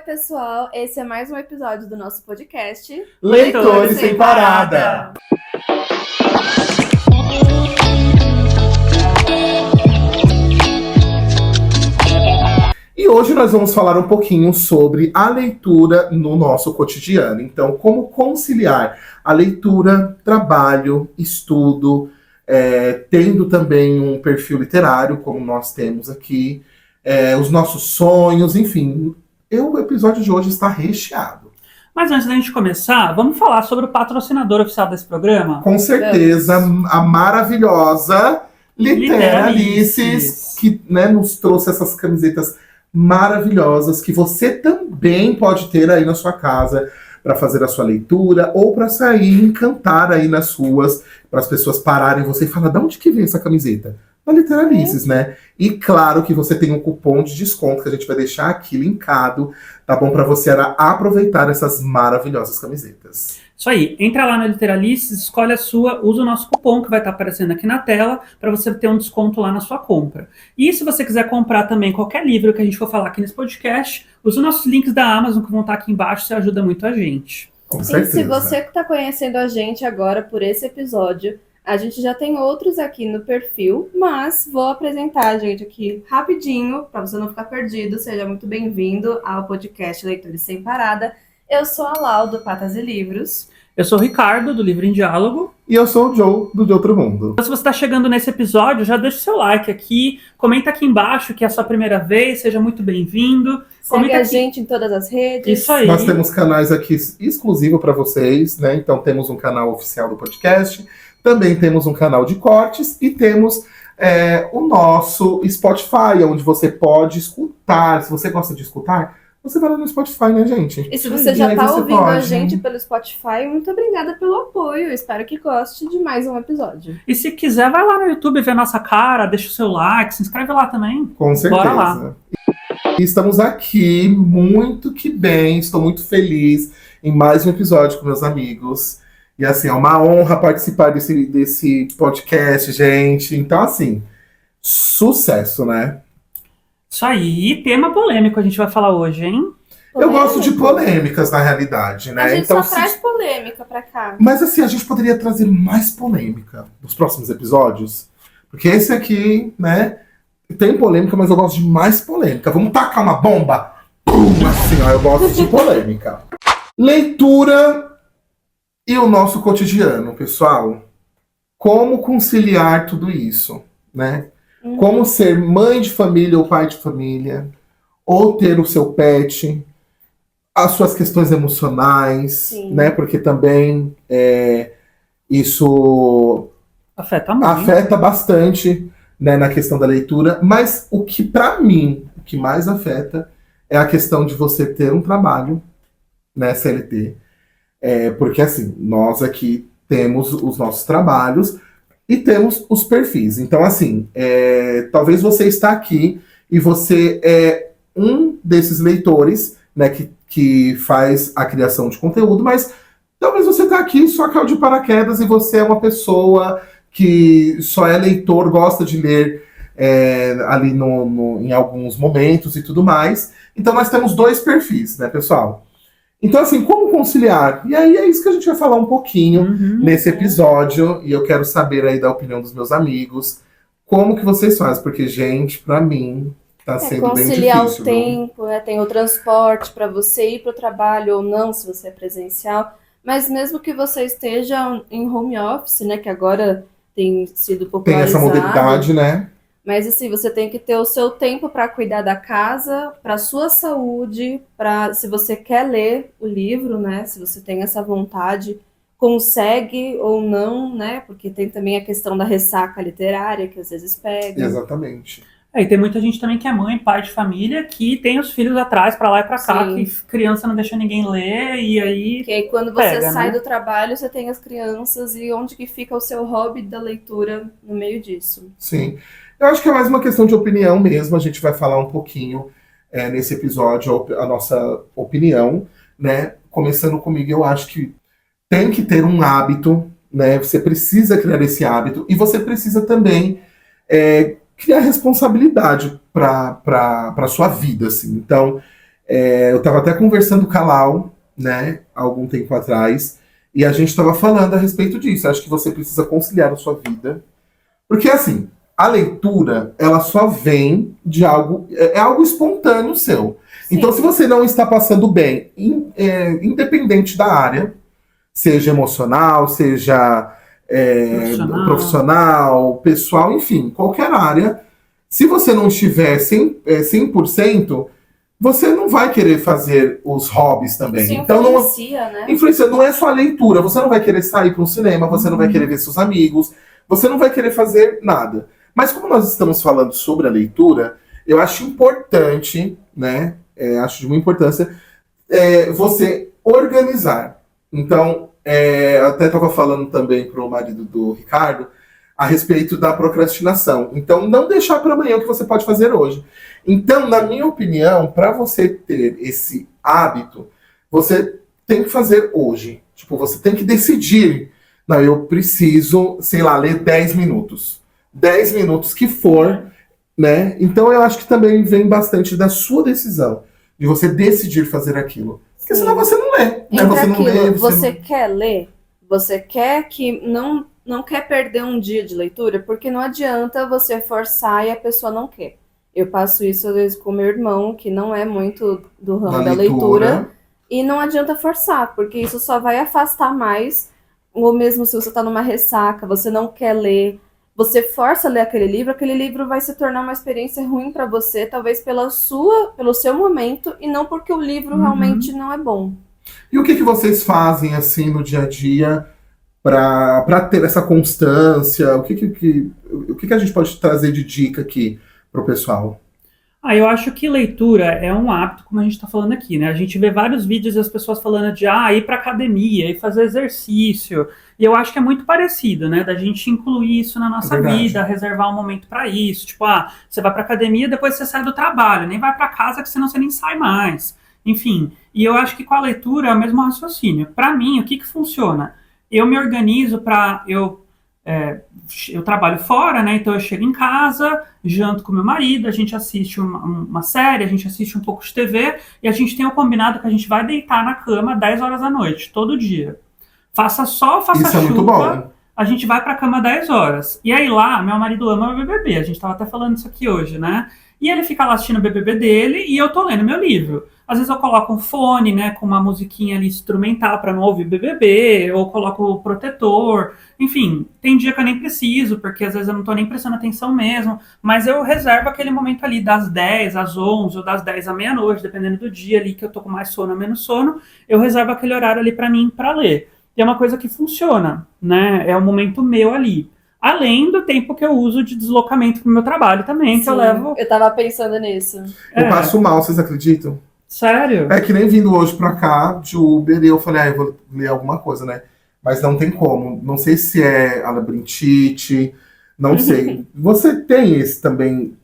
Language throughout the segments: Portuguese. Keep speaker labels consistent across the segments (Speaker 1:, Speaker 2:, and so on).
Speaker 1: pessoal, esse é mais um episódio do nosso podcast
Speaker 2: Leitores Sem Parada. E hoje nós vamos falar um pouquinho sobre a leitura no nosso cotidiano. Então, como conciliar a leitura, trabalho, estudo, tendo também um perfil literário, como nós temos aqui, os nossos sonhos, enfim. O episódio de hoje está recheado.
Speaker 3: Mas antes da gente começar, vamos falar sobre o patrocinador oficial desse programa?
Speaker 2: Com certeza, a maravilhosa Literalices, que nos trouxe essas camisetas maravilhosas que você também pode ter aí na sua casa para fazer a sua leitura ou para sair e encantar aí nas ruas, para as pessoas pararem você e falar: de onde que vem essa camiseta? Da Literalices, né? E claro que você tem um cupom de desconto que a gente vai deixar aqui linkado, tá bom? Para você aproveitar essas maravilhosas camisetas.
Speaker 3: Isso aí, entra lá na Literalices, escolhe a sua, usa o nosso cupom que vai estar aparecendo aqui na tela para você ter um desconto lá na sua compra. E se você quiser comprar também qualquer livro que a gente for falar aqui nesse podcast, usa os nossos links da Amazon que vão estar aqui embaixo, isso ajuda muito a gente.
Speaker 2: Com certeza.
Speaker 1: E se você que está conhecendo a gente agora por esse episódio, a gente já tem outros aqui no perfil, mas vou apresentar a gente aqui rapidinho, para você não ficar perdido. Seja muito bem-vindo ao podcast Leitores Sem Parada. Eu sou a Lau, do Patas e Livros.
Speaker 3: Eu sou o Ricardo, do Livro em Diálogo.
Speaker 2: E eu sou o Joe, do De Outro Mundo.
Speaker 3: Então, se você está chegando nesse episódio, já deixa o seu like aqui, comenta aqui embaixo que é a sua primeira vez, seja muito bem-vindo.
Speaker 1: Segue a gente em todas as redes.
Speaker 3: Isso aí.
Speaker 2: Nós temos canais aqui exclusivos para vocês, né? Então temos um canal oficial do podcast, também temos um canal de cortes e temos o nosso Spotify, onde você pode escutar. Se você gosta de escutar, você vai lá no Spotify, né, gente?
Speaker 1: E se você já está ouvindo a gente pelo Spotify, muito obrigada pelo apoio. Espero que goste de mais um episódio.
Speaker 3: E se quiser, vai lá no YouTube ver a nossa cara, deixa o seu like, se inscreve lá também.
Speaker 2: Com certeza.
Speaker 3: Bora lá.
Speaker 2: E estamos aqui muito que bem, estou muito feliz em mais um episódio com meus amigos. E assim, é uma honra participar desse podcast, gente. Então, assim, sucesso, né?
Speaker 3: Isso aí, e tema polêmico a gente vai falar hoje, hein?
Speaker 2: Eu gosto de polêmicas, na realidade, né?
Speaker 1: A gente
Speaker 2: então,
Speaker 1: só traz polêmica pra cá.
Speaker 2: Mas assim, a gente poderia trazer mais polêmica nos próximos episódios. Porque esse aqui, né, tem polêmica, mas eu gosto de mais polêmica. Vamos tacar uma bomba? Assim, ó, eu gosto de polêmica. Leitura e o nosso cotidiano, pessoal. Como conciliar tudo isso, né? Como ser mãe de família ou pai de família, ou ter o seu pet, as suas questões emocionais,
Speaker 1: Sim.
Speaker 2: né? Porque também isso afeta bastante, né, na questão da leitura. Mas o que, pra mim, o que mais afeta é a questão de você ter um trabalho, né, CLT. Porque, assim, nós aqui temos os nossos trabalhos e temos os perfis. Então, assim, talvez você está aqui e você é um desses leitores, né, que faz a criação de conteúdo, mas talvez você está aqui só caiu de paraquedas e você é uma pessoa que só é leitor, gosta de ler ali em alguns momentos e tudo mais. Então, nós temos dois perfis, né, pessoal? Então, assim, como conciliar? E aí é isso que a gente vai falar um pouquinho nesse episódio. E eu quero saber aí da opinião dos meus amigos. Como que vocês fazem? Porque, gente, pra mim, tá sendo bem difícil.
Speaker 1: Conciliar o tempo, tem o transporte pra você ir pro trabalho ou não, se você é presencial. Mas mesmo que você esteja em home office, né, que agora tem sido popularizado.
Speaker 2: Tem essa modalidade, né?
Speaker 1: Mas assim, você tem que ter o seu tempo para cuidar da casa, para sua saúde, para se você quer ler o livro, né? Se você tem essa vontade, consegue ou não, né? Porque tem também a questão da ressaca literária que às vezes pega.
Speaker 2: Exatamente.
Speaker 3: E tem muita gente também que é mãe, pai de família, que tem os filhos atrás, pra lá e pra cá,
Speaker 1: Sim.
Speaker 3: que criança não deixa ninguém ler, e aí...
Speaker 1: Porque aí quando você
Speaker 3: pega,
Speaker 1: sai
Speaker 3: né?
Speaker 1: do trabalho, você tem as crianças, e onde que fica o seu hobby da leitura no meio disso?
Speaker 2: Sim. Eu acho que é mais uma questão de opinião mesmo. A gente vai falar um pouquinho nesse episódio, a nossa opinião, né? Começando comigo, eu acho que tem que ter um hábito, né? Você precisa criar esse hábito e você precisa também criar responsabilidade para a sua vida, assim. Então, Eu estava até conversando com a Lau, né, há algum tempo atrás, e a gente estava falando a respeito disso. Acho que você precisa conciliar a sua vida. Porque, assim, a leitura, ela só vem de algo... É algo espontâneo seu.
Speaker 1: Sim.
Speaker 2: Então, se você não está passando bem, independente da área, seja emocional, seja profissional, pessoal, enfim, qualquer área, se você não estiver 100%, você não vai querer fazer os hobbies também.
Speaker 1: Isso
Speaker 2: então
Speaker 1: influencia, né?
Speaker 2: Influencia, não é só a leitura. Você não vai querer sair para um cinema, você não vai querer ver seus amigos, você não vai querer fazer nada. Mas como nós estamos falando sobre a leitura, eu acho importante, né? Acho de muita importância você organizar. Então, eu até estava falando também para o marido do Ricardo a respeito da procrastinação. Então, não deixar para amanhã o que você pode fazer hoje. Então, na minha opinião, para você ter esse hábito, você tem que fazer hoje. Tipo, você tem que decidir. Não, eu preciso, sei lá, ler 10 minutos. 10 minutos que for, né? Então, eu acho que também vem bastante da sua decisão, de você decidir fazer aquilo. Porque senão você não lê. Né? Você não lê.
Speaker 1: Você quer ler? Você quer que não quer perder um dia de leitura? Porque não adianta você forçar e a pessoa não quer. Eu passo isso às vezes com meu irmão, que não é muito do ramo da leitura, e não adianta forçar, porque isso só vai afastar mais, ou mesmo se você está numa ressaca, você não quer ler, você força a ler aquele livro vai se tornar uma experiência ruim para você, talvez pelo seu momento, e não porque o livro realmente não é bom.
Speaker 2: E o que vocês fazem assim no dia a dia para ter essa constância? O que a gente pode trazer de dica aqui para o pessoal?
Speaker 3: Eu acho que leitura é um hábito, como a gente está falando aqui, né? A gente vê vários vídeos das pessoas falando de ir para academia e fazer exercício. E eu acho que é muito parecido, né? Da gente incluir isso na nossa vida, reservar um momento para isso. Tipo, você vai para academia, depois você sai do trabalho, nem vai para casa, que senão você nem sai mais. Enfim, e eu acho que com a leitura é o mesmo raciocínio. Para mim, o que funciona? Eu me organizo para... Eu trabalho fora, né? Então eu chego em casa, janto com meu marido, a gente assiste uma série, a gente assiste um pouco de TV e a gente tem o combinado que a gente vai deitar na cama 10 horas da noite, todo dia. Faça sol, faça
Speaker 2: Isso
Speaker 3: chuva,
Speaker 2: é muito bom.
Speaker 3: A gente vai pra cama 10 horas. E aí lá, meu marido ama o BBB, a gente tava até falando isso aqui hoje, né? E ele fica lá assistindo o BBB dele e eu tô lendo meu livro. Às vezes eu coloco um fone, né, com uma musiquinha ali instrumental para não ouvir BBB, ou coloco o protetor. Enfim, tem dia que eu nem preciso, porque às vezes eu não tô nem prestando atenção mesmo, mas eu reservo aquele momento ali das 10 às 11 ou das 10 à meia-noite, dependendo do dia ali que eu tô com mais sono ou menos sono, eu reservo aquele horário ali para mim para ler. E é uma coisa que funciona, né? É um momento meu ali. Além do tempo que eu uso de deslocamento pro meu trabalho também, que eu levo...
Speaker 1: Eu tava pensando nisso.
Speaker 2: Eu passo mal, vocês acreditam?
Speaker 3: Sério?
Speaker 2: É que nem vindo hoje pra cá de Uber e eu falei, eu vou ler alguma coisa, né? Mas não tem como. Não sei se é a labirintite, não sei. Você tem esse também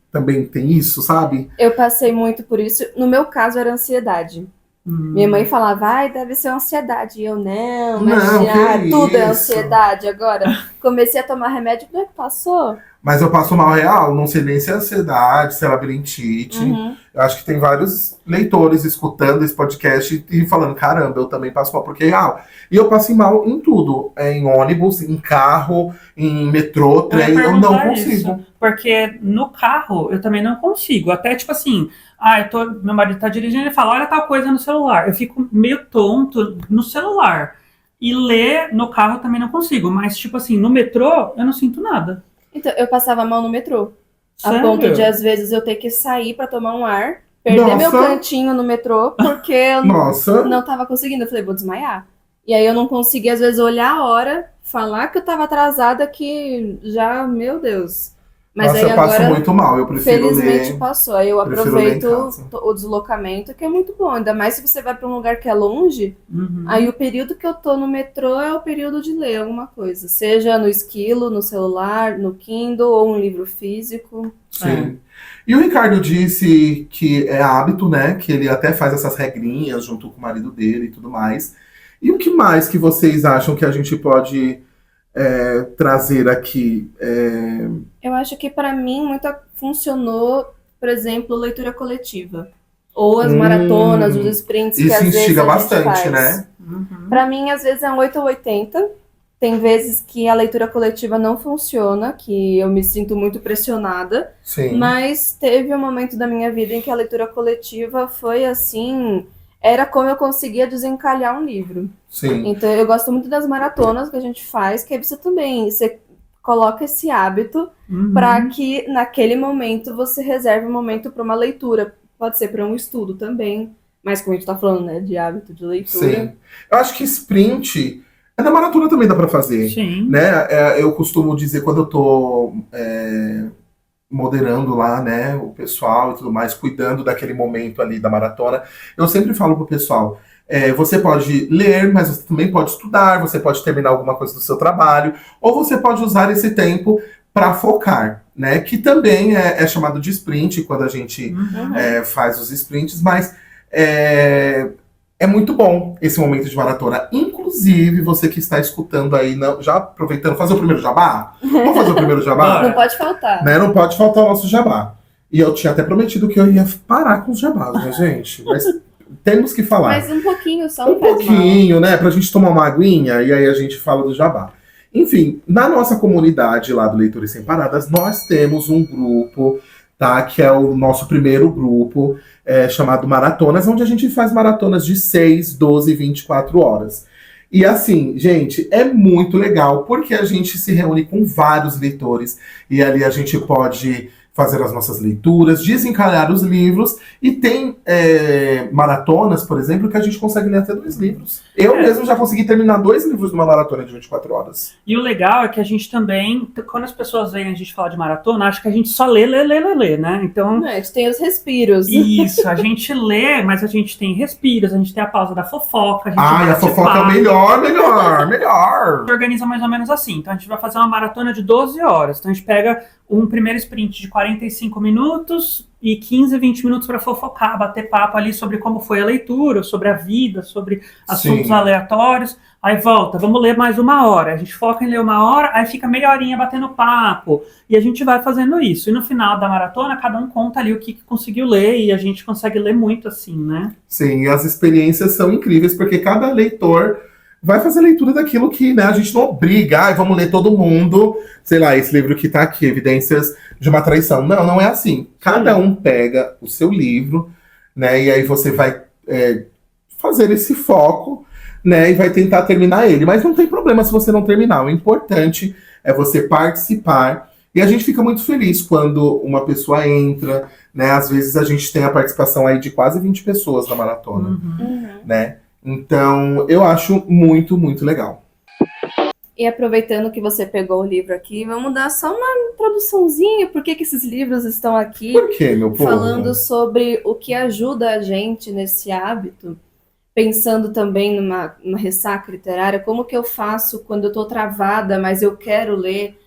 Speaker 2: tem isso, sabe?
Speaker 1: Eu passei muito por isso. No meu caso era ansiedade. Minha mãe falava, deve ser ansiedade. E eu, não, imagina, tudo é ansiedade agora. Comecei a tomar remédio, não é que passou?
Speaker 2: Mas eu passo mal real, não sei nem se é ansiedade, se é labirintite. Eu acho que tem vários leitores escutando esse podcast e falando, caramba, eu também passo mal, porque é real. E eu passo mal em tudo. Em ônibus, em carro, em metrô, trem, eu não consigo. Isso,
Speaker 3: porque no carro eu também não consigo. Até tipo assim, meu marido tá dirigindo e ele fala, olha tal coisa no celular. Eu fico meio tonto no celular. E ler no carro eu também não consigo. Mas tipo assim, no metrô eu não sinto nada.
Speaker 1: Então, eu passava mal no metrô.
Speaker 3: Sério?
Speaker 1: A ponto de, às vezes, eu ter que sair pra tomar um ar, perder meu cantinho no metrô, porque eu não tava conseguindo. Eu falei, vou desmaiar. E aí eu não conseguia, às vezes, olhar a hora, falar que eu tava atrasada, que já, meu Deus. Mas aí
Speaker 2: eu
Speaker 1: agora,
Speaker 2: passo muito mal, eu prefiro
Speaker 1: felizmente
Speaker 2: ler,
Speaker 1: passou. Aí eu aproveito o deslocamento, que é muito bom. Ainda mais se você vai pra um lugar que é longe, aí o período que eu tô no metrô é o período de ler alguma coisa. Seja no esquilo, no celular, no Kindle ou um livro físico.
Speaker 2: Sim. E o Ricardo disse que é hábito, né? Que ele até faz essas regrinhas junto com o marido dele e tudo mais. E o que mais que vocês acham que a gente pode trazer aqui?
Speaker 1: Eu acho que para mim muito funcionou, por exemplo, leitura coletiva. Ou as maratonas, os sprints que
Speaker 2: isso
Speaker 1: às vezes
Speaker 2: instiga
Speaker 1: a gente
Speaker 2: bastante,
Speaker 1: faz.
Speaker 2: né?
Speaker 1: Pra mim, às vezes é um 8 ou 80. Tem vezes que a leitura coletiva não funciona, que eu me sinto muito pressionada.
Speaker 2: Sim.
Speaker 1: Mas teve um momento da minha vida em que a leitura coletiva foi assim... Era como eu conseguia desencalhar um livro.
Speaker 2: Sim.
Speaker 1: Então, eu gosto muito das maratonas que a gente faz, que aí você também... Você coloca esse hábito para que naquele momento você reserve um momento para uma leitura. Pode ser para um estudo também. Mas como a gente tá falando, né, de hábito de leitura.
Speaker 2: Sim. Eu acho que sprint... Na maratona também dá pra fazer.
Speaker 3: Sim.
Speaker 2: Né? Eu costumo dizer, quando eu tô moderando lá, né, o pessoal e tudo mais, cuidando daquele momento ali da maratona, eu sempre falo pro pessoal, você pode ler, mas você também pode estudar, você pode terminar alguma coisa do seu trabalho, ou você pode usar esse tempo para focar, né? Que também é chamado de sprint, quando a gente faz os sprints, mas é muito bom esse momento de maratona. Inclusive, você que está escutando aí, já aproveitando, fazer o primeiro jabá? Vamos fazer o primeiro jabá?
Speaker 1: Não pode faltar.
Speaker 2: Né? Não pode faltar o nosso jabá. E eu tinha até prometido que eu ia parar com os jabás, né, gente? Mas temos que falar.
Speaker 1: Mas um pouquinho só.
Speaker 2: Um pouquinho, né? Pra gente tomar uma aguinha e aí a gente fala do jabá. Enfim, na nossa comunidade lá do Leitores Sem Paradas, nós temos um grupo, tá? Que é o nosso primeiro grupo, chamado Maratonas, onde a gente faz maratonas de 6, 12 e 24 horas. E assim, gente, é muito legal, porque a gente se reúne com vários leitores, e ali a gente pode fazer as nossas leituras, desencalhar os livros, e tem maratonas, por exemplo, que a gente consegue ler até 2 livros. Eu mesmo já consegui terminar 2 livros numa maratona de 24 horas.
Speaker 3: E o legal é que a gente também, quando as pessoas veem a gente falar de maratona, acham que a gente só lê, né? Então...
Speaker 1: a gente tem os respiros.
Speaker 3: Isso, a gente lê, mas a gente tem respiros, a gente tem a pausa da fofoca.
Speaker 2: A fofoca é o melhor!
Speaker 3: A gente organiza mais ou menos assim. Então a gente vai fazer uma maratona de 12 horas. Então a gente pega um primeiro sprint de 45 minutos e 15, 20 minutos para fofocar, bater papo ali sobre como foi a leitura, sobre a vida, sobre assuntos aleatórios. Aí volta, vamos ler mais 1 hora. A gente foca em ler 1 hora, aí fica meia horinha batendo papo. E a gente vai fazendo isso. E no final da maratona, cada um conta ali o que conseguiu ler, e a gente consegue ler muito assim, né?
Speaker 2: Sim, e as experiências são incríveis, porque cada leitor vai fazer leitura daquilo que, né, a gente não obriga, vamos ler todo mundo, sei lá, esse livro que tá aqui, Evidências de uma Traição. Não, não é assim. Cada um pega o seu livro, né, e aí você vai fazer esse foco, né, e vai tentar terminar ele. Mas não tem problema se você não terminar. O importante é você participar. E a gente fica muito feliz quando uma pessoa entra, né, às vezes a gente tem a participação aí de quase 20 pessoas na maratona, né. Então, eu acho muito, muito legal.
Speaker 1: E aproveitando que você pegou o livro aqui, vamos dar só uma introduçãozinha. Por que esses livros estão aqui?
Speaker 2: Por quê, meu povo?
Speaker 1: Falando sobre o que ajuda a gente nesse hábito. Pensando também numa ressaca literária. Como que eu faço quando eu estou travada, mas eu quero ler?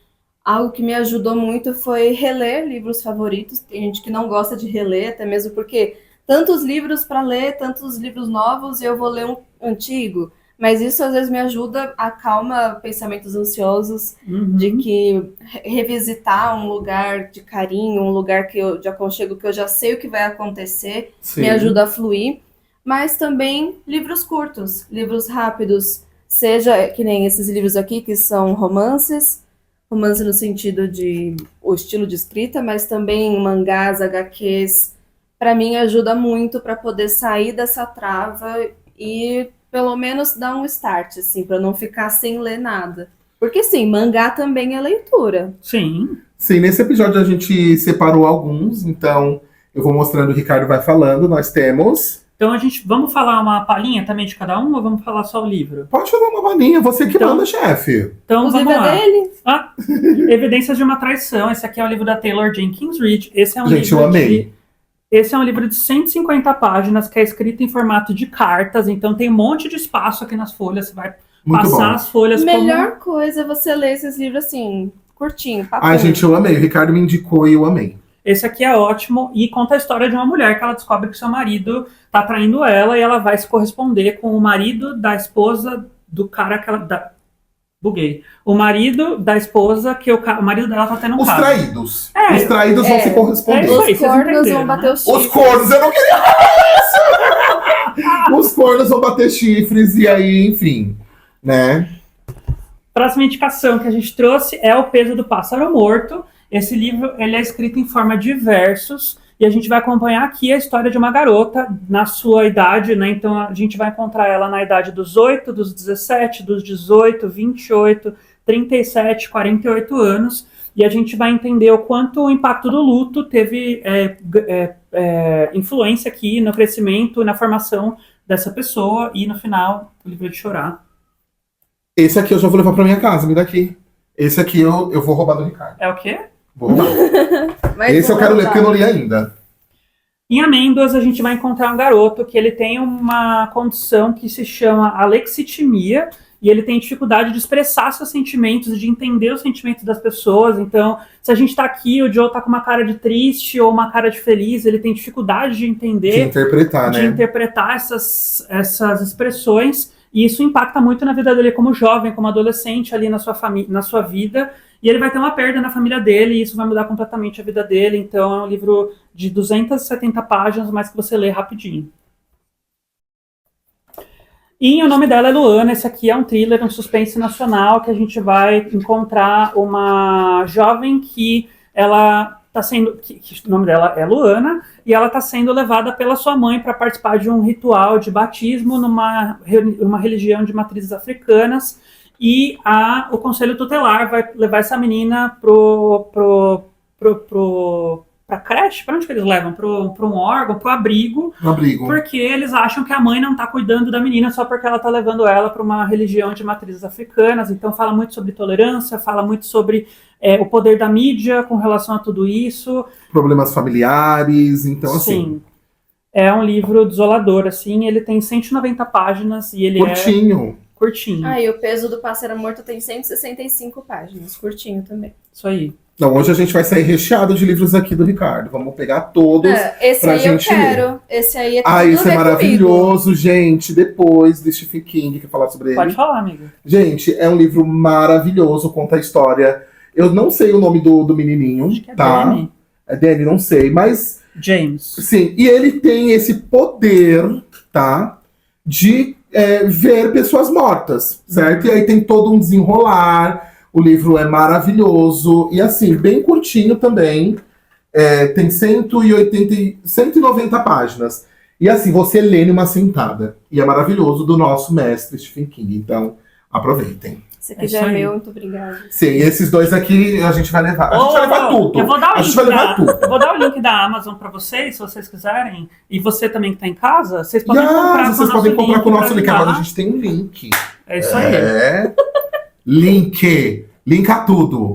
Speaker 1: Algo que me ajudou muito foi reler livros favoritos. Tem gente que não gosta de reler, até mesmo porque... tantos livros para ler, tantos livros novos, e eu vou ler um antigo. Mas isso às vezes me ajuda, acalma pensamentos ansiosos, de que revisitar um lugar de carinho, um lugar de aconchego que eu já sei o que vai acontecer, me ajuda a fluir. Mas também livros curtos, livros rápidos, seja que nem esses livros aqui, que são romances, romance no sentido de o estilo de escrita, mas também mangás, HQs, para mim ajuda muito para poder sair dessa trava e pelo menos dar um start, assim, para não ficar sem ler nada. Porque sim, mangá também é leitura.
Speaker 3: Sim.
Speaker 2: Sim, nesse episódio a gente separou alguns, então eu vou mostrando, o Ricardo vai falando, nós temos...
Speaker 3: Então vamos falar uma palhinha também de cada um ou vamos falar só o livro?
Speaker 2: Pode falar uma palhinha, você que manda, chefe.
Speaker 3: Então
Speaker 1: vamos lá. Dele?
Speaker 3: Evidências de uma Traição. Esse aqui é o livro da Taylor Jenkins Reid. Esse é um
Speaker 2: gente,
Speaker 3: livro
Speaker 2: eu amei.
Speaker 3: Esse é um livro de 150 páginas, que é escrito em formato de cartas, então tem um monte de espaço aqui nas folhas, você vai
Speaker 2: muito
Speaker 3: passar
Speaker 2: bom.
Speaker 3: As folhas
Speaker 1: Melhor coisa é você ler esses livros assim, curtinho, papum.
Speaker 2: Ai, gente, eu amei. O Ricardo me indicou e eu amei.
Speaker 3: Esse aqui é ótimo e conta a história de uma mulher que ela descobre que seu marido tá traindo ela e ela vai se corresponder com o marido da esposa do cara que ela... Buguei. O marido da esposa que o marido dela tá tendo um
Speaker 2: Os
Speaker 3: caso.
Speaker 2: Traídos. Os traídos vão se corresponder.
Speaker 1: Os cornos vão bater os chifres.
Speaker 2: Os cornos, eu não queria... Os cornos vão bater chifres e aí, enfim, né?
Speaker 3: Próxima indicação que a gente trouxe é O Peso do Pássaro Morto. Esse livro ele é escrito em forma de versos e a gente vai acompanhar aqui a história de uma garota na sua idade, né? Então a gente vai encontrar ela na idade dos 8, dos 17, dos 18, 28, 37, 48 anos. E a gente vai entender o quanto o impacto do luto teve influência aqui no crescimento e na formação dessa pessoa. E no final, o livro de chorar.
Speaker 2: Esse aqui eu já vou levar pra minha casa, me dá aqui. Esse aqui eu vou roubar do Ricardo.
Speaker 3: É o quê?
Speaker 2: Vou roubar. Esse eu quero ler porque eu não li ainda.
Speaker 3: Em Amêndoas, a gente vai encontrar um garoto que ele tem uma condição que se chama alexitimia, e ele tem dificuldade de expressar seus sentimentos, de entender os sentimentos das pessoas. Então, se a gente tá aqui, o Joe tá com uma cara de triste ou uma cara de feliz, ele tem dificuldade de entender,
Speaker 2: de interpretar,
Speaker 3: de
Speaker 2: né?
Speaker 3: interpretar essas expressões, e isso impacta muito na vida dele como jovem, como adolescente ali na sua vida, e ele vai ter uma perda na família dele, e isso vai mudar completamente a vida dele. Então é um livro de 270 páginas, mas que você lê rapidinho. E o nome dela é Luana. Esse aqui é um thriller, um suspense nacional, que a gente vai encontrar uma jovem que ela está sendo, o nome dela é Luana, e ela está sendo levada pela sua mãe para participar de um ritual de batismo numa religião de matrizes africanas, e o Conselho Tutelar vai levar essa menina pra creche? Pra onde que eles levam? Pra um órgão, pro abrigo. Porque eles acham que a mãe não tá cuidando da menina só porque ela tá levando ela pra uma religião de matrizes africanas. Então fala muito sobre tolerância, fala muito sobre o poder da mídia com relação a tudo isso.
Speaker 2: Problemas familiares, então assim...
Speaker 3: Sim. É um livro desolador, assim. Ele tem 190 páginas e ele
Speaker 2: curtinho.
Speaker 3: Curtinho.
Speaker 1: E O Peso do Pássaro Morto tem 165 páginas. Curtinho também.
Speaker 3: Isso aí.
Speaker 2: Então, hoje a gente vai sair recheado de livros aqui do Ricardo. Vamos pegar todos.
Speaker 1: Esse
Speaker 2: pra
Speaker 1: aí
Speaker 2: gente
Speaker 1: eu quero.
Speaker 2: ler.
Speaker 1: Esse aí é tudo
Speaker 2: esse é maravilhoso,
Speaker 1: comigo.
Speaker 2: Gente. Depois de Stephen King, quer falar sobre ele?
Speaker 3: Pode falar, amigo.
Speaker 2: Gente, é um livro maravilhoso, conta a história. Eu não sei o nome do menininho,
Speaker 3: Acho que é
Speaker 2: tá?
Speaker 3: Danny.
Speaker 2: É Danny, não sei, mas...
Speaker 3: James.
Speaker 2: Sim, e ele tem esse poder, tá? De ver pessoas mortas, certo? E aí tem todo um desenrolar, o livro é maravilhoso, e assim, bem curtinho também, tem 190 páginas. E assim, você lê numa sentada. E é maravilhoso, do nosso mestre Stephen King, então aproveitem.
Speaker 1: Esse aqui já é meu, muito obrigada.
Speaker 2: Sim, esses dois aqui a gente vai levar. A gente vai levar tudo.
Speaker 3: Eu vou dar o
Speaker 2: a gente vai levar tudo.
Speaker 3: Eu vou dar o link da Amazon pra vocês, se vocês quiserem. E você também que tá em casa, vocês podem comprar
Speaker 2: vocês podem comprar com o nosso link.
Speaker 3: ajudar.
Speaker 2: Agora a gente tem um link.
Speaker 3: É isso aí.
Speaker 2: Link. Linka tudo.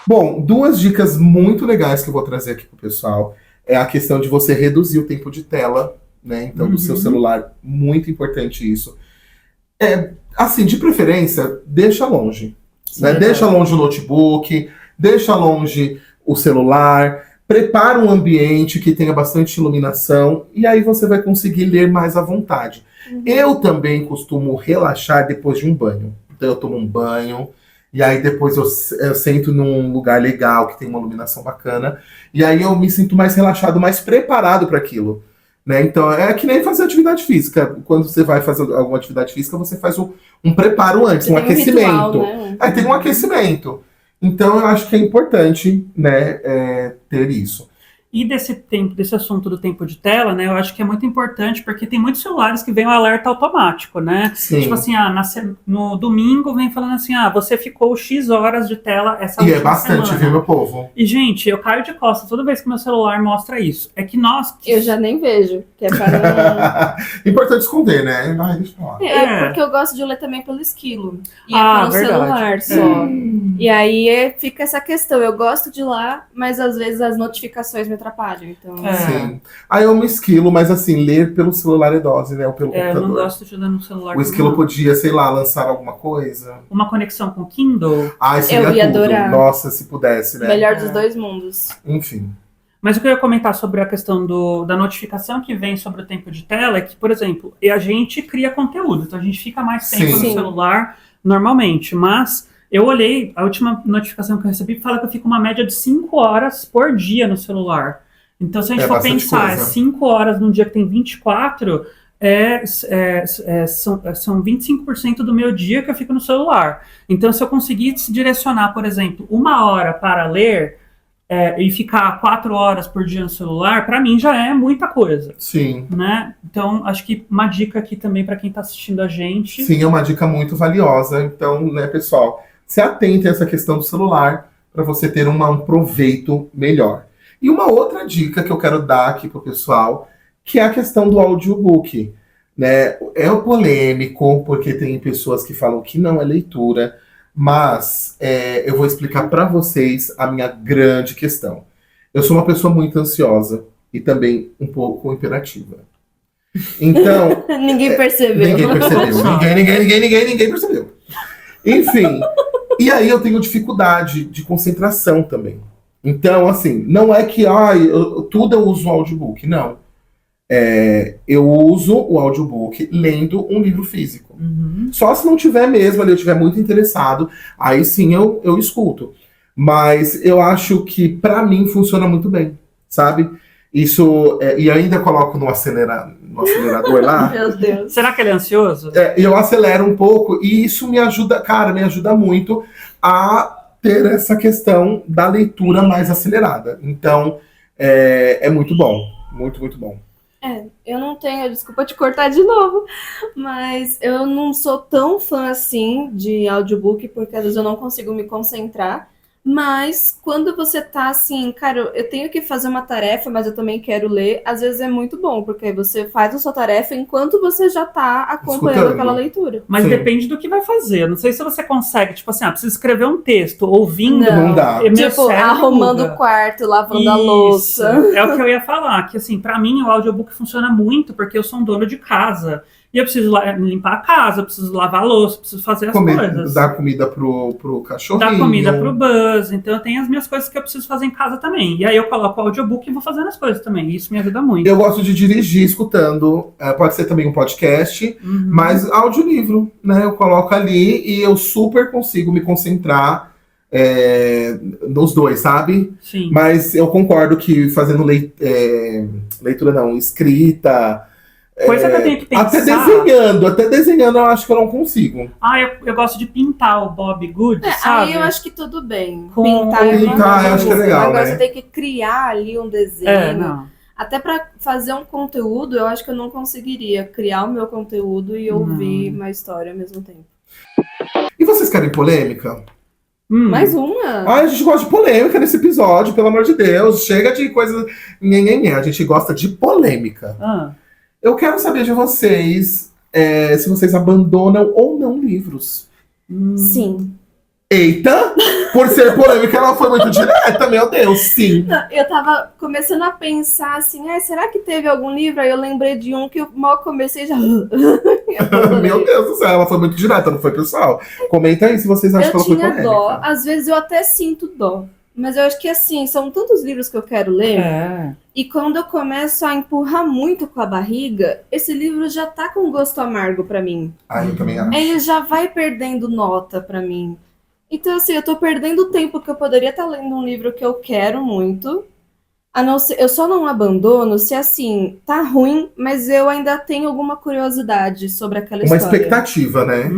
Speaker 2: Bom, duas dicas muito legais que eu vou trazer aqui pro pessoal. É a questão de você reduzir o tempo de tela, né? Então, do seu celular, muito importante isso. Assim, de preferência, deixa longe. Né? Deixa longe o notebook, deixa longe o celular, prepara um ambiente que tenha bastante iluminação e aí você vai conseguir ler mais à vontade. Eu também costumo relaxar depois de um banho. Então eu tomo um banho e aí depois eu sento num lugar legal, que tem uma iluminação bacana, e aí eu me sinto mais relaxado, mais preparado para aquilo. Né? Então é que nem fazer atividade física. Quando você vai fazer alguma atividade física, você faz um preparo antes, um aquecimento.
Speaker 1: Ritual, né?
Speaker 2: Tem um aquecimento. Então eu acho que é importante, né, ter isso.
Speaker 3: E desse assunto do tempo de tela, né, eu acho que é muito importante, porque tem muitos celulares que vem o alerta automático, né?
Speaker 2: Sim.
Speaker 3: Tipo assim, no domingo vem falando assim, você ficou X horas de tela essa última
Speaker 2: E é bastante,
Speaker 3: semana.
Speaker 2: viu, meu povo?
Speaker 3: E, gente, eu caio de costas toda vez que meu celular mostra isso. É que
Speaker 1: Eu já nem vejo, que é para não...
Speaker 2: Importante esconder, né? Vai, deixa eu falar.
Speaker 1: Porque eu gosto de ler também pelo esquilo. E
Speaker 3: verdade.
Speaker 1: pelo celular só. E aí fica essa questão. Eu gosto de ir lá, mas às vezes as notificações me atrapalham. Então...
Speaker 2: Sim. Aí eu me esquilo, mas assim, ler pelo celular é dose, né? Ou pelo computador.
Speaker 3: Eu não gosto de ler no celular.
Speaker 2: O esquilo podia, sei lá, lançar alguma coisa.
Speaker 3: Uma conexão com o Kindle.
Speaker 2: Seria
Speaker 1: eu ia
Speaker 2: tudo.
Speaker 1: adorar.
Speaker 2: Nossa, se pudesse, né?
Speaker 1: Melhor dos dois mundos.
Speaker 2: Enfim.
Speaker 3: Mas o que eu ia comentar sobre a questão da notificação que vem sobre o tempo de tela é que, por exemplo, a gente cria conteúdo, então a gente fica mais tempo no celular normalmente, mas eu olhei, a última notificação que eu recebi fala que eu fico uma média de 5 horas por dia no celular. Então, se a gente for pensar, 5 horas num dia que tem 24, são 25% do meu dia que eu fico no celular. Então, se eu conseguir direcionar, por exemplo, 1 hora para ler e ficar 4 horas por dia no celular, para mim já é muita coisa.
Speaker 2: Sim.
Speaker 3: Né? Então, acho que uma dica aqui também para quem está assistindo a gente.
Speaker 2: Sim, é uma dica muito valiosa. Então, né, pessoal, se atente a essa questão do celular para você ter um proveito melhor. E uma outra dica que eu quero dar aqui pro pessoal, que é a questão do audiobook, né? É polêmico, porque tem pessoas que falam que não é leitura, mas eu vou explicar para vocês a minha grande questão. Eu sou uma pessoa muito ansiosa e também um pouco imperativa. Então...
Speaker 1: Ninguém percebeu.
Speaker 2: Ninguém percebeu. Ninguém percebeu. Enfim, e aí eu tenho dificuldade de concentração também. Então, assim, não é que tudo eu uso o audiobook, não. Eu uso o audiobook lendo um livro físico.
Speaker 3: Uhum.
Speaker 2: Só se não tiver mesmo ali, eu estiver muito interessado, aí sim eu escuto. Mas eu acho que pra mim funciona muito bem, sabe? Isso, e ainda coloco no acelerador lá.
Speaker 1: Meu Deus.
Speaker 3: Será que ele é ansioso?
Speaker 2: Eu acelero um pouco e isso me ajuda muito a ter essa questão da leitura mais acelerada. Então, é muito bom. Muito, muito bom.
Speaker 1: Eu não tenho, desculpa te cortar de novo, mas eu não sou tão fã assim de audiobook, porque às vezes eu não consigo me concentrar. Mas quando você tá assim, cara, eu tenho que fazer uma tarefa, mas eu também quero ler, às vezes é muito bom, porque aí você faz a sua tarefa enquanto você já tá acompanhando aquela leitura.
Speaker 3: Mas
Speaker 2: Sim.
Speaker 3: Depende do que vai fazer. Eu não sei se você consegue, tipo assim, preciso escrever um texto, ouvindo.
Speaker 2: Não dá.
Speaker 1: Tipo, arrumando o quarto, lavando a louça.
Speaker 3: É o que eu ia falar, que assim, pra mim o audiobook funciona muito, porque eu sou um dono de casa. E eu preciso limpar a casa, eu preciso lavar a louça, eu preciso fazer as coisas.
Speaker 2: Dar comida pro cachorrinho.
Speaker 3: Dar comida pro Buzz. Então eu tenho as minhas coisas que eu preciso fazer em casa também. E aí eu coloco o audiobook e vou fazendo as coisas também. E isso me ajuda muito.
Speaker 2: Eu gosto de dirigir escutando. Pode ser também um podcast, mas audiolivro, né? Eu coloco ali e eu super consigo me concentrar nos dois, sabe?
Speaker 3: Sim.
Speaker 2: Mas eu concordo que fazendo leitura não, escrita...
Speaker 3: Coisa que eu tenho que pensar.
Speaker 2: Até desenhando eu acho que eu não consigo.
Speaker 3: Eu gosto de pintar o Bob Good, sabe?
Speaker 1: Aí eu acho que tudo bem.
Speaker 3: Pintar
Speaker 2: eu acho que é legal,
Speaker 1: Agora
Speaker 2: né?
Speaker 1: você tem que criar ali um desenho.
Speaker 3: Não.
Speaker 1: Até pra fazer um conteúdo, eu acho que eu não conseguiria criar o meu conteúdo e ouvir uma história ao mesmo tempo.
Speaker 2: E vocês querem polêmica?
Speaker 1: Mais uma?
Speaker 2: A gente gosta de polêmica nesse episódio, pelo amor de Deus. Chega de coisa... A gente gosta de polêmica. Eu quero saber de vocês se vocês abandonam ou não livros.
Speaker 1: Sim.
Speaker 2: Eita! Por ser polêmica, ela foi muito direta, meu Deus, sim.
Speaker 1: Eu tava começando a pensar assim, será que teve algum livro? Aí eu lembrei de um que eu mal comecei e já...
Speaker 2: Meu Deus do céu, ela foi muito direta, não foi, pessoal? Comenta aí se vocês acham que ela foi polêmica.
Speaker 1: Eu tinha dó, às vezes eu até sinto dó. Mas eu acho que assim, são tantos livros que eu quero ler, e quando eu começo a empurrar muito com a barriga, esse livro já tá com gosto amargo pra mim.
Speaker 2: Eu também acho.
Speaker 1: Ele já vai perdendo nota pra mim. Então assim, eu tô perdendo o tempo que eu poderia estar lendo um livro que eu quero muito, a não ser, eu só não abandono se assim, tá ruim, mas eu ainda tenho alguma curiosidade sobre aquela história.
Speaker 2: Uma expectativa, né?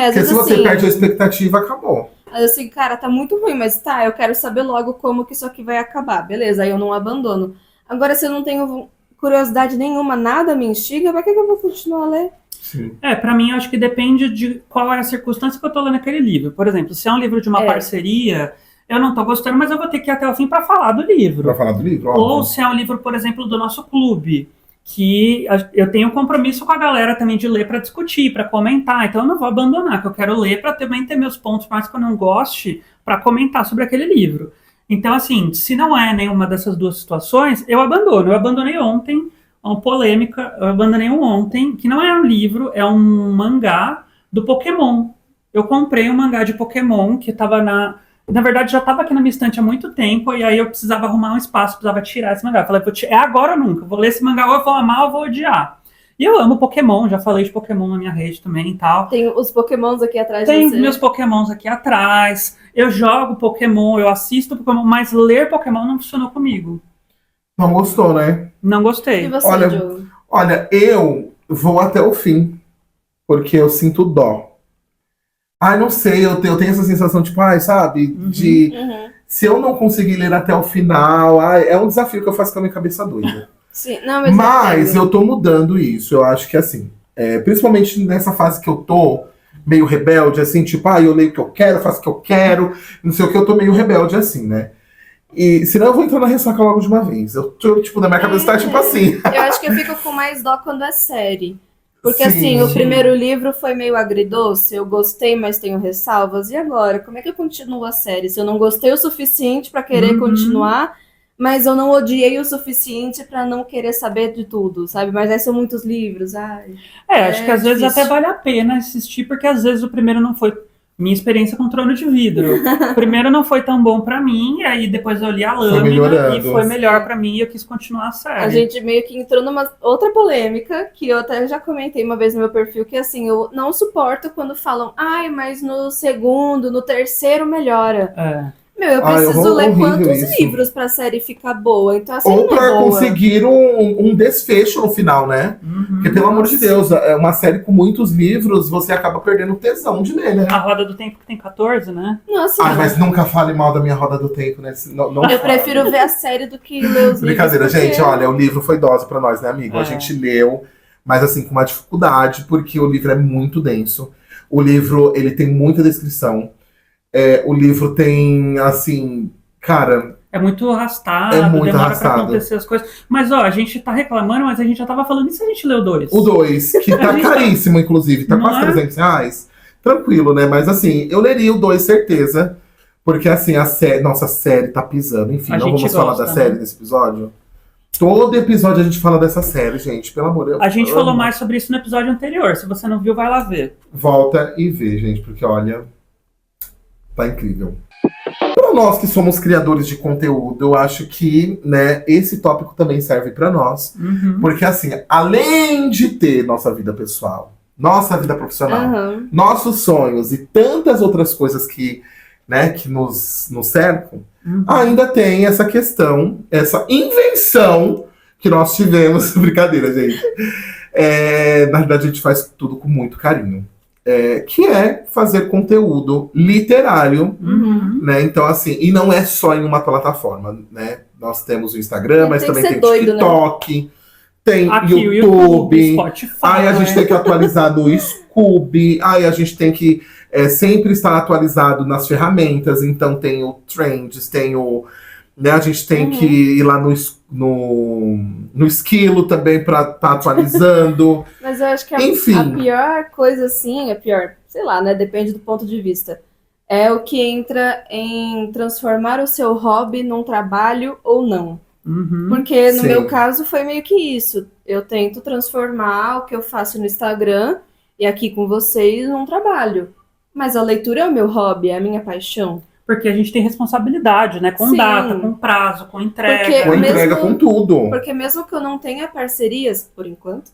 Speaker 2: Porque se você perde a expectativa, acabou.
Speaker 1: Assim, cara, tá muito ruim, mas eu quero saber logo como que isso aqui vai acabar. Beleza, aí eu não abandono. Agora, se eu não tenho curiosidade nenhuma, nada me instiga, pra que eu vou continuar a ler?
Speaker 2: Sim.
Speaker 3: Pra mim, eu acho que depende de qual é a circunstância que eu tô lendo aquele livro. Por exemplo, se é um livro de uma parceria, eu não tô gostando, mas eu vou ter que ir até o fim pra falar do livro.
Speaker 2: Pra falar do livro, óbvio.
Speaker 3: Ou se é um livro, por exemplo, do nosso clube, que eu tenho um compromisso com a galera também de ler para discutir, para comentar, então eu não vou abandonar, que eu quero ler para também ter meus pontos, mais que eu não goste, para comentar sobre aquele livro. Então, assim, se não é nenhuma dessas duas situações, eu abandono. Eu abandonei ontem, uma polêmica, eu abandonei ontem, que não é um livro, é um mangá do Pokémon. Eu comprei um mangá de Pokémon que estava na verdade, já estava aqui na minha estante há muito tempo, e aí eu precisava arrumar um espaço, precisava tirar esse mangá. Eu falei, é agora ou nunca, vou ler esse mangá, ou eu vou amar ou eu vou odiar. E eu amo Pokémon, já falei de Pokémon na minha rede também e tal.
Speaker 1: Tem os Pokémons aqui atrás de
Speaker 3: você.
Speaker 1: Tem
Speaker 3: meus Pokémons aqui atrás, eu jogo Pokémon, eu assisto Pokémon, mas ler Pokémon não funcionou comigo.
Speaker 2: Não gostou, né?
Speaker 3: Não gostei.
Speaker 1: E você, Diogo?
Speaker 2: Olha, eu vou até o fim, porque eu sinto dó. Ai, não sei, eu tenho essa sensação, tipo, sabe? Se eu não conseguir ler até o final, é um desafio que eu faço com a minha cabeça doida.
Speaker 1: Sim, não,
Speaker 2: mas eu tô mudando isso, eu acho que assim, principalmente nessa fase que eu tô meio rebelde, assim, tipo, eu leio o que eu quero, faço o que eu quero, não sei o que, eu tô meio rebelde assim, né? E senão eu vou entrar na ressaca logo de uma vez. Eu tô, tipo, na minha cabeça tá tipo assim.
Speaker 1: Eu acho que eu fico com mais dó quando é série. Porque,
Speaker 2: Sim,
Speaker 1: assim, o primeiro livro foi meio agridoce, eu gostei, mas tenho ressalvas. E agora? Como é que eu continuo a série? Se eu não gostei o suficiente pra querer continuar, mas eu não odiei o suficiente pra não querer saber de tudo, sabe? Mas aí são muitos livros,
Speaker 3: acho que às vezes até vale a pena assistir, porque às vezes o primeiro não foi... Minha experiência com Trono de Vidro. O primeiro não foi tão bom pra mim, e aí depois eu li a Lâmina e foi melhor pra mim e eu quis continuar a série.
Speaker 1: A gente meio que entrou numa outra polêmica, que eu até já comentei uma vez no meu perfil, que assim, eu não suporto quando falam, mas no segundo, no terceiro melhora. Eu preciso ler quantos livros pra série ficar boa? Então, assim,
Speaker 2: ou pra conseguir um desfecho no final, né? Porque, pelo amor de Deus, é uma série com muitos livros, você acaba perdendo o tesão de ler, né?
Speaker 3: A Roda do Tempo que tem 14, né?
Speaker 1: Nossa.
Speaker 2: Mas nunca fale mal da minha Roda do Tempo, né? Não
Speaker 1: eu prefiro ver a série do que ler os livros.
Speaker 2: Brincadeira, gente, olha, o livro foi dose pra nós, né, amigo? A gente leu, mas assim, com uma dificuldade, porque o livro é muito denso. O livro, ele tem muita descrição. O livro tem, assim, cara...
Speaker 3: É muito arrastado, demora pra acontecer as coisas. Mas, a gente tá reclamando, mas a gente já tava falando isso, a gente leu 2.
Speaker 2: O 2, que tá caríssimo, inclusive, tá quase R$300. Tranquilo, né? Mas, assim, eu leria o 2, certeza. Porque, assim, nossa, a série tá pisando. Enfim, não vamos falar da série nesse episódio? Todo episódio a gente fala dessa série, gente, pelo amor de Deus.
Speaker 3: A gente falou mais sobre isso no episódio anterior. Se você não viu, vai lá ver.
Speaker 2: Volta e vê, gente, porque, olha... Tá incrível. Para nós que somos criadores de conteúdo, eu acho que, né, esse tópico também serve para nós. Porque, assim, além de ter nossa vida pessoal, nossa vida profissional, nossos sonhos e tantas outras coisas que, né, que nos cercam, ainda tem essa questão, essa invenção que nós tivemos. Brincadeira, gente. Na verdade, a gente faz tudo com muito carinho. Que é fazer conteúdo literário, né? Então, assim, e não é só em uma plataforma, né? Nós temos o Instagram, mas também tem o TikTok, né? Tem aqui, YouTube,
Speaker 3: Spotify.
Speaker 2: Aí a gente tem que atualizar no Scoob, aí a gente tem que sempre estar atualizado nas ferramentas, então tem o Trends, tem o... Né, a gente tem que ir lá no Esquilo também pra estar atualizando.
Speaker 1: Mas eu acho que
Speaker 2: Enfim.
Speaker 1: A pior coisa, assim, sei lá, né? Depende do ponto de vista. É o que entra em transformar o seu hobby num trabalho ou não. Porque no meu caso foi meio que isso. Eu tento transformar o que eu faço no Instagram e aqui com vocês num trabalho. Mas a leitura é o meu hobby, é a minha paixão.
Speaker 3: Porque a gente tem responsabilidade, né? Com data, com prazo, com entrega.
Speaker 2: Com entrega, com tudo.
Speaker 1: Porque mesmo que eu não tenha parcerias, por enquanto,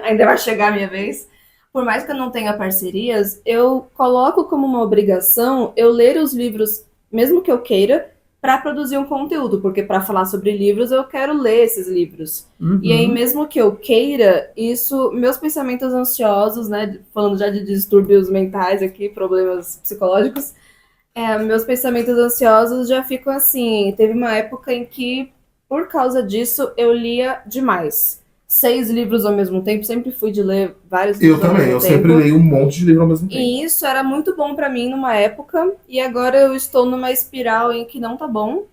Speaker 1: ainda vai chegar a minha vez, por mais que eu não tenha parcerias, eu coloco como uma obrigação eu ler os livros, mesmo que eu queira, para produzir um conteúdo. Porque para falar sobre livros, eu quero ler esses livros. E aí, mesmo que eu queira, meus pensamentos ansiosos, né? Falando já de distúrbios mentais aqui, problemas psicológicos, meus pensamentos ansiosos já ficam assim. Teve uma época em que, por causa disso, eu lia demais. 6 livros ao mesmo tempo, sempre fui de ler vários livros ao mesmo tempo. Eu também,
Speaker 2: sempre leio um monte de livro ao mesmo tempo.
Speaker 1: E isso era muito bom pra mim numa época, e agora eu estou numa espiral em que não tá bom,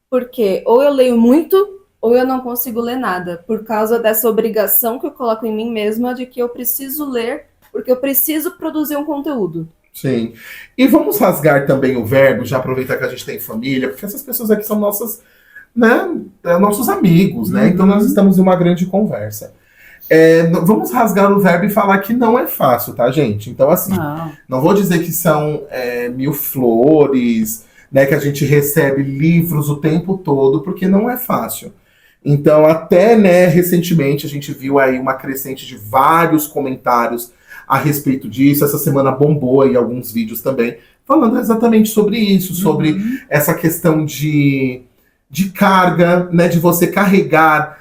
Speaker 1: porque ou eu leio muito, ou eu não consigo ler nada, por causa dessa obrigação que eu coloco em mim mesma de que eu preciso ler, porque eu preciso produzir um conteúdo.
Speaker 2: Sim. E vamos rasgar também o verbo, já aproveitar que a gente tem família, porque essas pessoas aqui são nossas, né, nossos amigos, né? Então nós estamos em uma grande conversa. Vamos rasgar o verbo e falar que não é fácil, tá, gente? Então, assim, não vou dizer que são 1000 flores, né, que a gente recebe livros o tempo todo, porque não é fácil. Então, até, né, recentemente a gente viu aí uma crescente de vários comentários a respeito disso. Essa semana bombou aí alguns vídeos também, falando exatamente sobre isso, sobre essa questão de de carga, né, de você carregar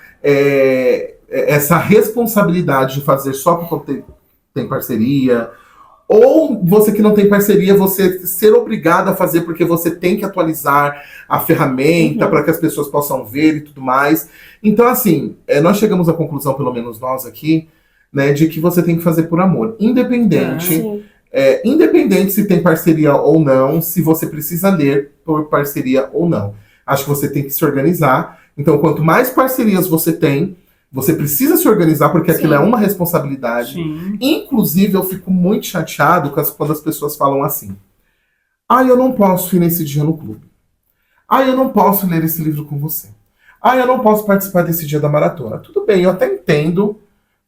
Speaker 2: essa responsabilidade de fazer só porque tem parceria, ou você que não tem parceria, você ser obrigado a fazer porque você tem que atualizar a ferramenta para que as pessoas possam ver e tudo mais. Então, assim, nós chegamos à conclusão, pelo menos nós aqui, né, de que você tem que fazer por amor. Independente se tem parceria ou não, se você precisa ler por parceria ou não. Acho que você tem que se organizar. Então, quanto mais parcerias você tem, você precisa se organizar, porque aquilo é uma responsabilidade.
Speaker 3: Sim.
Speaker 2: Inclusive, eu fico muito chateado quando as pessoas falam assim: eu não posso ir nesse dia no clube. Eu não posso ler esse livro com você. Eu não posso participar desse dia da maratona. Tudo bem, eu até entendo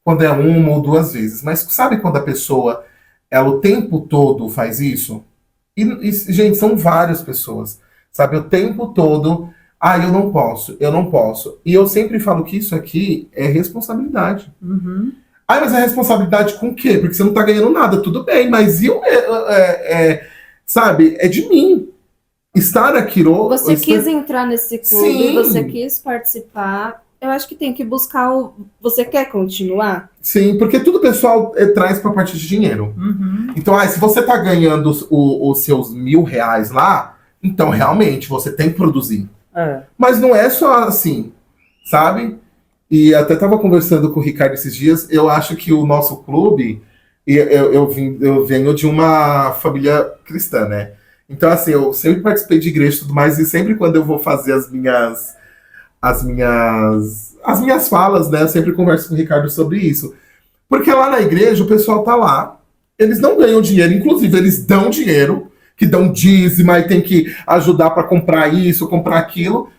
Speaker 2: quando é 1 ou 2 vezes, mas sabe quando a pessoa, ela o tempo todo faz isso? E gente, são várias pessoas, sabe? O tempo todo... eu não posso. E eu sempre falo que isso aqui é responsabilidade.
Speaker 3: Uhum.
Speaker 2: Mas é responsabilidade com o quê? Porque você não tá ganhando nada, tudo bem, mas sabe, é de mim. Estar aqui...
Speaker 1: Você quis entrar nesse clube,
Speaker 2: Sim.
Speaker 1: Você quis participar, eu acho que tem que buscar Você quer continuar?
Speaker 2: Sim, porque tudo o pessoal traz pra parte de dinheiro.
Speaker 3: Uhum.
Speaker 2: Então, se você tá ganhando os seus R$1.000 lá, então realmente você tem que produzir. Mas não é só assim, sabe? E até tava conversando com o Ricardo esses dias, eu acho que o nosso clube, eu venho de uma família cristã, né? Então, assim, eu sempre participei de igreja e tudo mais, e sempre quando eu vou fazer as minhas falas, né, eu sempre converso com o Ricardo sobre isso. Porque lá na igreja o pessoal tá lá, eles não ganham dinheiro, inclusive eles dão dinheiro, que dão dízimo, e tem que ajudar para comprar isso, comprar aquilo,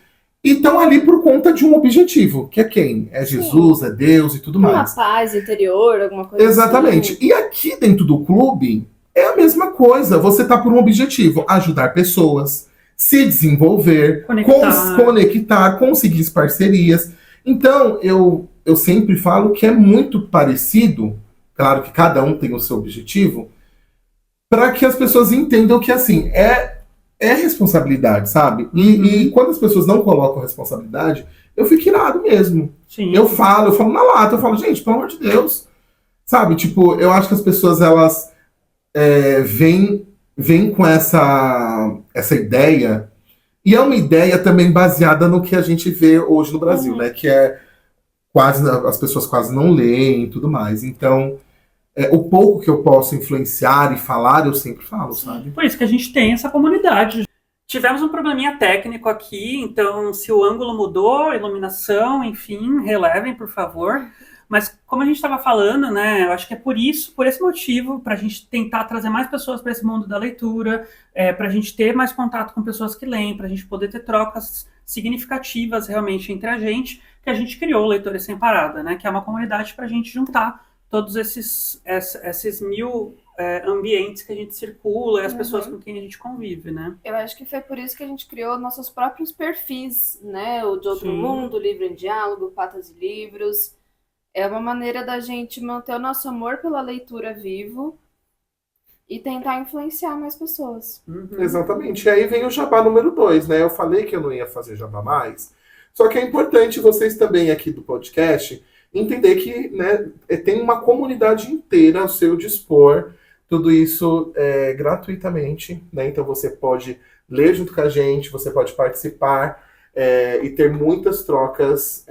Speaker 2: e estão ali por conta de um objetivo, que é quem? É Jesus,
Speaker 1: Sim.
Speaker 2: É Deus e tudo mais.
Speaker 1: Uma paz interior, alguma coisa
Speaker 2: Exatamente.
Speaker 1: assim.
Speaker 2: E aqui dentro do clube, é a mesma coisa. Você tá por um objetivo, ajudar pessoas, se desenvolver, conectar, conseguir parcerias. Então, eu sempre falo que é muito parecido, claro que cada um tem o seu objetivo, para que as pessoas entendam que, assim, é responsabilidade, sabe? E quando as pessoas não colocam responsabilidade, eu fico irado mesmo.
Speaker 3: Sim.
Speaker 2: Eu falo na lata, eu falo, gente, pelo amor de Deus, sabe? Tipo, eu acho que as pessoas, elas vêm com essa ideia, e é uma ideia também baseada no que a gente vê hoje no Brasil, né? Que é as pessoas quase não leem e tudo mais. Então... o pouco que eu posso influenciar e falar, eu sempre falo, sabe?
Speaker 3: Por isso que a gente tem essa comunidade. Tivemos um probleminha técnico aqui, então se o ângulo mudou, iluminação, enfim, relevem, por favor. Mas como a gente estava falando, né, eu acho que é por esse motivo, para a gente tentar trazer mais pessoas para esse mundo da leitura, para a gente ter mais contato com pessoas que leem, para a gente poder ter trocas significativas realmente entre a gente, que a gente criou o Leitores Sem Parada, né, que é uma comunidade para a gente juntar todos esses 1.000 ambientes que a gente circula e as pessoas com quem a gente convive, né?
Speaker 1: Eu acho que foi por isso que a gente criou nossos próprios perfis, né? O De Outro
Speaker 3: Sim.
Speaker 1: Mundo, Livro em Diálogo, Patas e Livros. É uma maneira da gente manter o nosso amor pela leitura vivo e tentar influenciar mais pessoas.
Speaker 3: Uhum.
Speaker 2: Exatamente. E aí vem o jabá número 2, né? Eu falei que eu não ia fazer jabá mais, só que é importante vocês também aqui do podcast entender que, né, tem uma comunidade inteira ao seu dispor, tudo isso gratuitamente, né? Então você pode ler junto com a gente, você pode participar e ter muitas trocas,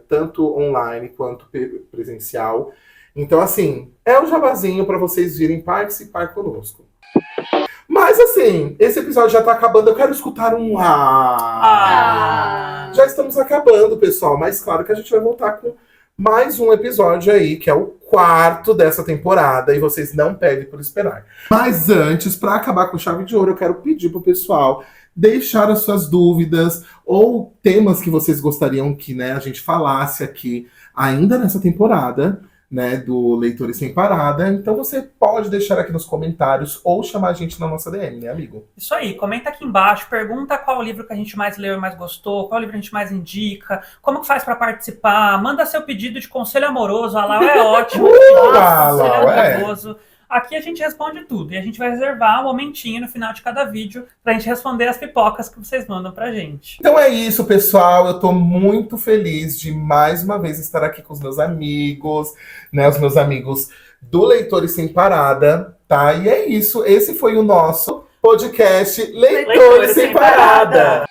Speaker 2: tanto online quanto presencial. Então, assim, é um jabazinho para vocês virem participar conosco. Mas, assim, esse episódio já tá acabando, eu quero escutar um Já estamos acabando, pessoal, mas claro que a gente vai voltar com mais um episódio aí, que é o 4º dessa temporada, e vocês não pedem por esperar. Mas antes, para acabar com chave de ouro, eu quero pedir pro pessoal deixar as suas dúvidas ou temas que vocês gostariam que, né, a gente falasse aqui ainda nessa temporada, né, do Leitores Sem Parada. Então você pode deixar aqui nos comentários ou chamar a gente na nossa DM, né, amigo?
Speaker 3: Isso aí, comenta aqui embaixo, pergunta qual livro que a gente mais leu e mais gostou, qual livro a gente mais indica, como que faz pra participar, manda seu pedido de conselho amoroso, a Lau é ótimo.
Speaker 2: A Lau
Speaker 3: famoso. Aqui a gente responde tudo e a gente vai reservar um momentinho no final de cada vídeo pra gente responder as pipocas que vocês mandam pra gente.
Speaker 2: Então é isso, pessoal. Eu tô muito feliz de mais uma vez estar aqui com os meus amigos, né? Os meus amigos do Leitores Sem Parada, tá? E é isso. Esse foi o nosso podcast Leitores Sem Parada.